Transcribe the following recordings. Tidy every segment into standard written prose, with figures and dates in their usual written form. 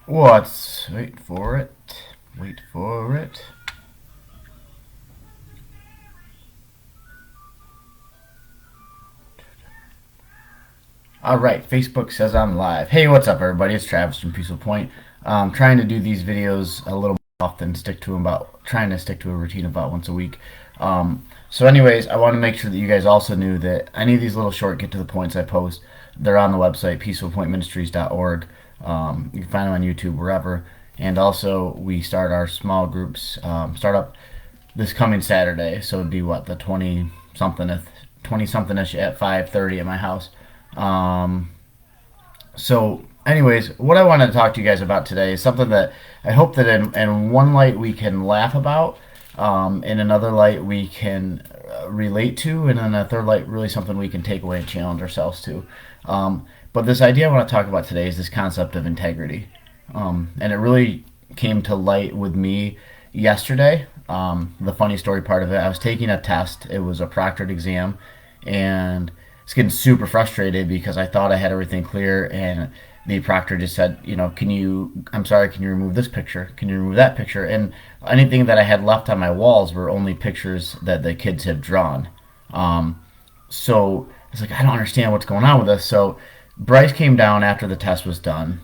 What's wait for it. Wait for it. Alright, Facebook says I'm live. Hey, what's up everybody? It's Travis from Peaceful Point. Trying to do these videos a little more often, trying to stick to a routine about once a week. So anyways, I want to make sure that you guys also knew that any of these little short get to the points I post, they're on the website, peacefulpointministries.org. You can find them on YouTube, wherever. And also, we start our small groups, start up this coming Saturday. So it'd be what, the 20 something ish at 5:30 at my house. Um, anyways, what I wanted to talk to you guys about today is something that I hope that in one light we can laugh about, in another light we can relate to, and in a third light, really something we can take away and challenge ourselves to. But this idea I want to talk about today is this concept of integrity. And it really came to light with me yesterday. The funny story part of it, I was taking a test. It was a proctored exam, and I was getting super frustrated because I thought I had everything clear, and the proctor just said, I'm sorry, can you remove this picture? Can you remove that picture? And anything that I had left on my walls were only pictures that the kids had drawn. So I was like, I don't understand what's going on with this. So Bryce came down after the test was done,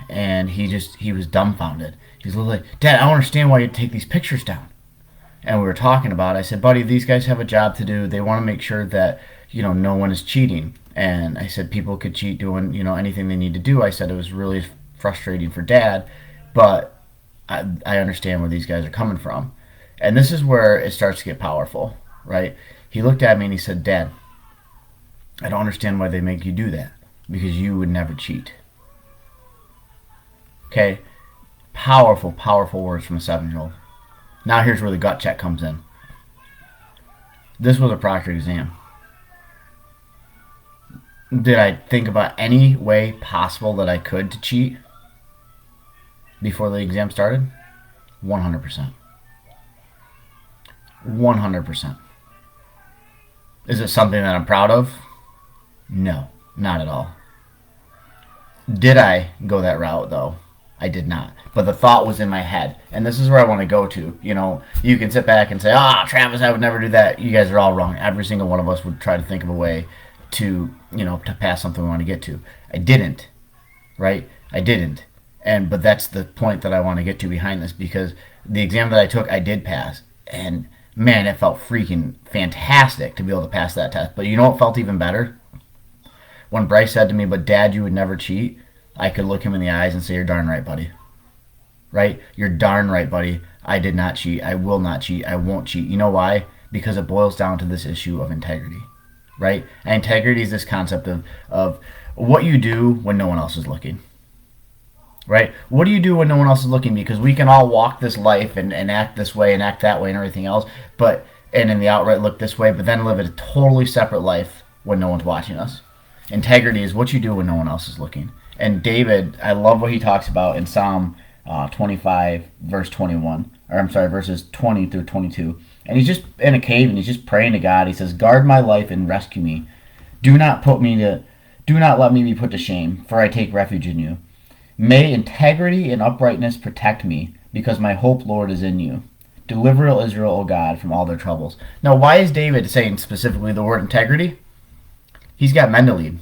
and he was dumbfounded. He's like, Dad, I don't understand why you take these pictures down. And we were talking about it. I said, buddy, these guys have a job to do. They want to make sure that no one is cheating. And I said people could cheat doing anything they need to do. I said it was really frustrating for Dad, but I understand where these guys are coming from. And this is where it starts to get powerful, right? He looked at me and he said, Dad, I don't understand why they make you do that, because you would never cheat. Okay? Powerful, powerful words from a 7-year-old. Now here's where the gut check comes in. This was a proctored exam. Did I think about any way possible that I could to cheat before the exam started? 100%. 100%. Is it something that I'm proud of? No, not at all. Did I go that route though? I did not. But the thought was in my head. And this is where I want to go to. You can sit back and say, Travis, I would never do that. You guys are all wrong. Every single one of us would try to think of a way to pass something we want to get to. I didn't. Right? I didn't. But that's the point that I want to get to behind this, because the exam that I took, I did pass. And man, it felt freaking fantastic to be able to pass that test. But you know what felt even better? When Bryce said to me, but Dad, you would never cheat, I could look him in the eyes and say, you're darn right, buddy. Right? You're darn right, buddy. I did not cheat. I will not cheat. I won't cheat. You know why? Because it boils down to this issue of integrity. Right? And integrity is this concept of what you do when no one else is looking. Right? What do you do when no one else is looking? Because we can all walk this life and act this way and act that way and everything else, and in the outright look this way, but then live a totally separate life when no one's watching us. Integrity is what you do when no one else is looking. And David, I love what he talks about in Psalm 25, verse 21, or I'm sorry, verses 20 through 22. And he's just in a cave and he's just praying to God. He says, "Guard my life and rescue me. Do not let me be put to shame, for I take refuge in you. May integrity and uprightness protect me, because my hope, Lord, is in you. Deliver Israel, O God, from all their troubles." Now, why is David saying specifically the word integrity? He's got men to lead.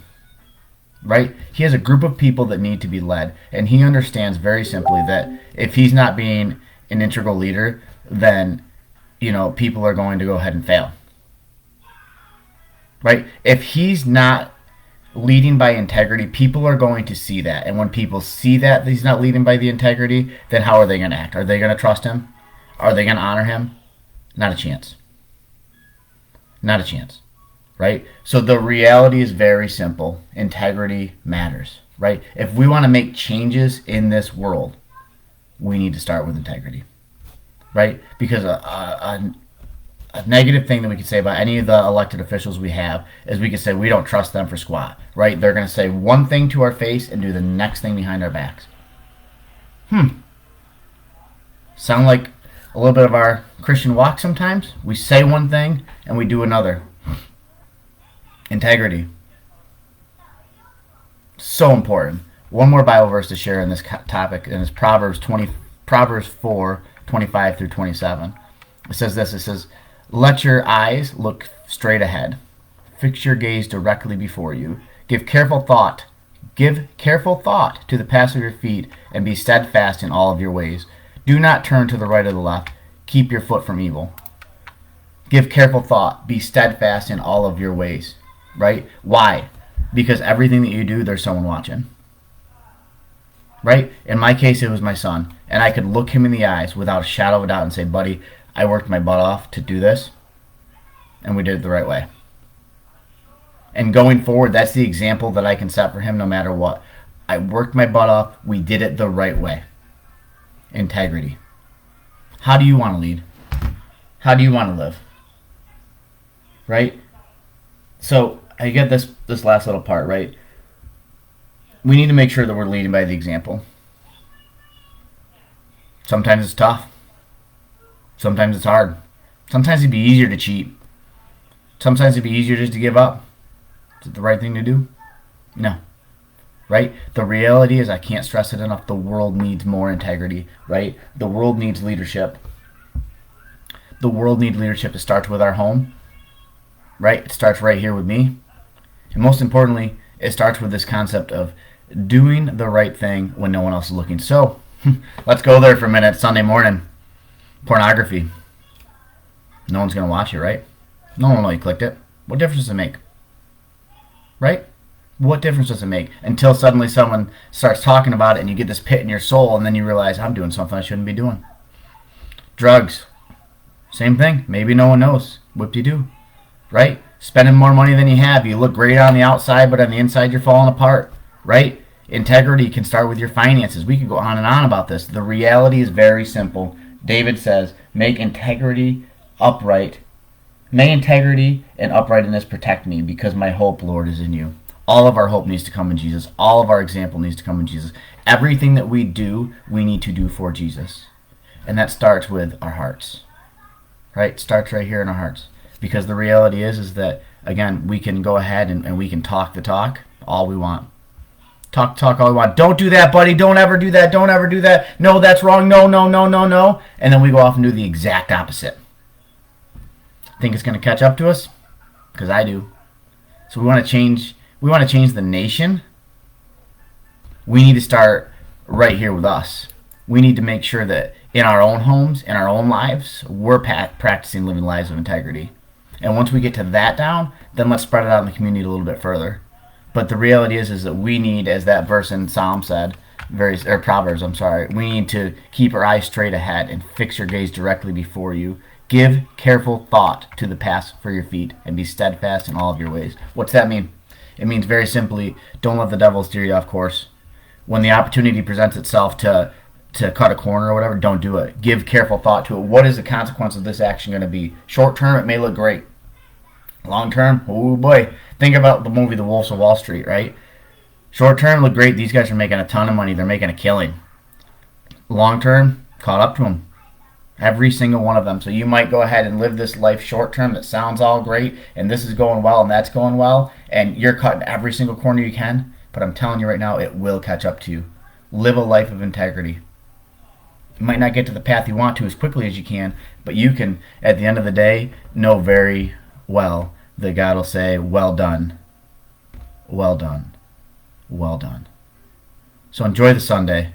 Right? He has a group of people that need to be led, and he understands very simply that if he's not being an integral leader, then people are going to go ahead and fail. Right? If he's not leading by integrity, people are going to see that, and when people see that he's not leading by the integrity, then how are they going to act? Are they going to trust him? Are they going to honor him? Not a chance. Not a chance. Right? So the reality is very simple. Integrity matters. Right? If we want to make changes in this world, we need to start with integrity. Right? Because a negative thing that we could say about any of the elected officials we have is we could say we don't trust them for squat. Right? They're going to say one thing to our face and do the next thing behind our backs. Sound like a little bit of our Christian walk sometimes? We say one thing and we do another. Integrity. So important. One more Bible verse to share in this topic, and it's Proverbs 4:25 through 27. It says this. It says, "Let your eyes look straight ahead. Fix your gaze directly before you. Give careful thought to the paths of your feet, and be steadfast in all of your ways. Do not turn to the right or the left. Keep your foot from evil." Give careful thought. Be steadfast in all of your ways. Right? Why? Because everything that you do, there's someone watching. Right? In my case, it was my son. And I could look him in the eyes without a shadow of a doubt and say, "Buddy, I worked my butt off to do this, and we did it the right way." And going forward, that's the example that I can set for him no matter what. I worked my butt off. We did it the right way. Integrity. How do you want to lead? How do you want to live? Right? So I get this last little part, right? We need to make sure that we're leading by the example. Sometimes it's tough. Sometimes it's hard. Sometimes it'd be easier to cheat. Sometimes it'd be easier just to give up. Is it the right thing to do? No. Right? The reality is, I can't stress it enough, the world needs more integrity, right? The world needs leadership. The world needs leadership. It starts with our home, right? It starts right here with me. And most importantly, it starts with this concept of doing the right thing when no one else is looking. So, let's go there for a minute. Sunday morning. Pornography. No one's going to watch it, right? No one will know you clicked it. What difference does it make? Right? What difference does it make? Until suddenly someone starts talking about it and you get this pit in your soul, and then you realize, I'm doing something I shouldn't be doing. Drugs. Same thing. Maybe no one knows. Whoop-de-doo. Right? Spending more money than you have. You look great on the outside, but on the inside you're falling apart. Right? Integrity can start with your finances. We could go on and on about this. The reality is very simple. David says, make integrity upright. May integrity and uprightness protect me, because my hope, Lord, is in you. All of our hope needs to come in Jesus. All of our example needs to come in Jesus. Everything that we do, we need to do for Jesus. And that starts with our hearts. Right? It starts right here in our hearts. Because the reality is that, again, we can go ahead and we can talk the talk all we want. Talk all we want. Don't do that, buddy. Don't ever do that. Don't ever do that. No, that's wrong. No, no, no, no, no. And then we go off and do the exact opposite. Think it's going to catch up to us? Because I do. So we want to change. We want to change the nation. We need to start right here with us. We need to make sure that in our own homes, in our own lives, we're practicing living lives of integrity. And once we get to that down, then let's spread it out in the community a little bit further. But the reality is that we need, as that verse in Psalm said, Proverbs, we need to keep our eyes straight ahead and fix your gaze directly before you. Give careful thought to the paths for your feet, and be steadfast in all of your ways. What's that mean? It means very simply, don't let the devil steer you off course. When the opportunity presents itself to cut a corner or whatever, don't do it. Give careful thought to it. What is the consequence of this action going to be? Short term, it may look great. Long term, oh boy. Think about the movie The Wolves of Wall Street, right? Short term, look great. These guys are making a ton of money. They're making a killing. Long term, caught up to them. Every single one of them. So you might go ahead and live this life short term that sounds all great, and this is going well and that's going well, and you're cutting every single corner you can. But I'm telling you right now, it will catch up to you. Live a life of integrity. You might not get to the path you want to as quickly as you can, but you can, at the end of the day, know very well that God will say, well done, well done, well done. So enjoy the Sunday.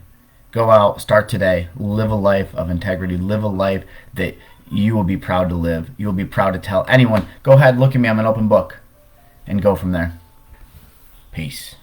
Go out, start today, live a life of integrity, live a life that you will be proud to live. You will be proud to tell anyone, go ahead, look at me, I'm an open book, and go from there. Peace.